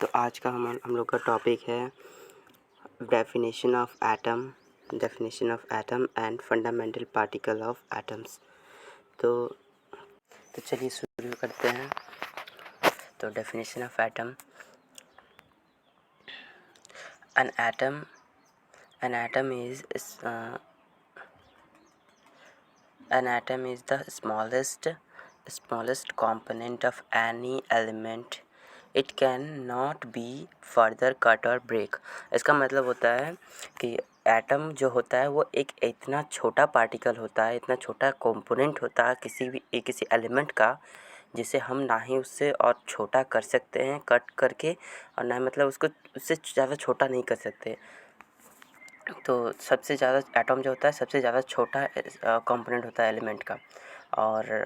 तो आज का हम लोग का टॉपिक है definition of atom and fundamental particle of atoms. तो चलिए शुरू करते हैं। तो definition of atom, an atom is the smallest component of any element. It can not be further cut or break. इसका मतलब होता है कि एटम जो होता है वो एक इतना छोटा पार्टिकल होता है, इतना छोटा कंपोनेंट होता है किसी एलिमेंट का, जिसे हम ना ही उससे और छोटा कर सकते हैं कट करके, और ना मतलब उसको उससे ज़्यादा छोटा नहीं कर सकते। तो सबसे ज़्यादा एटम जो होता है सबसे ज़्यादा छोटा कंपोनेंट होता है एलिमेंट का। और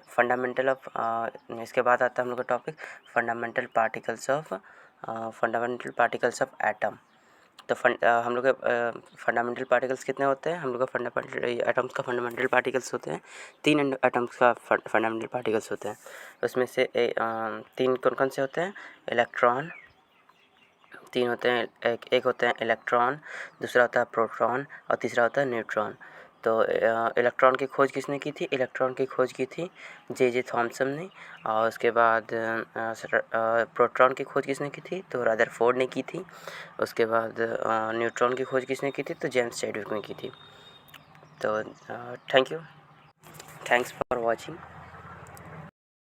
इसके बाद आता है हम लोग का topic fundamental particles of atom. तो हम लोग के फंडामेंटल पार्टिकल्स कितने होते हैं? हम लोग का फंडामेंटल एटम्स का फंडामेंटल पार्टिकल्स होते हैं 3 एटम्स का फंडामेंटल पार्टिकल्स होते हैं। उसमें से 3 कौन कौन से होते हैं? इलेक्ट्रॉन 3 होते हैं। एक होते हैं इलेक्ट्रॉन, दूसरा होता है प्रोटॉन और तीसरा होता है न्यूट्रॉन। तो इलेक्ट्रॉन की खोज किसने की थी? इलेक्ट्रॉन की खोज की थी जे थॉमसन ने। और उसके बाद प्रोटॉन की खोज किसने की थी? तो रदरफोर्ड ने की थी। उसके बाद न्यूट्रॉन की खोज किसने की थी? तो जेम्स चैडविक ने की थी। तो थैंक्स फॉर वॉचिंग।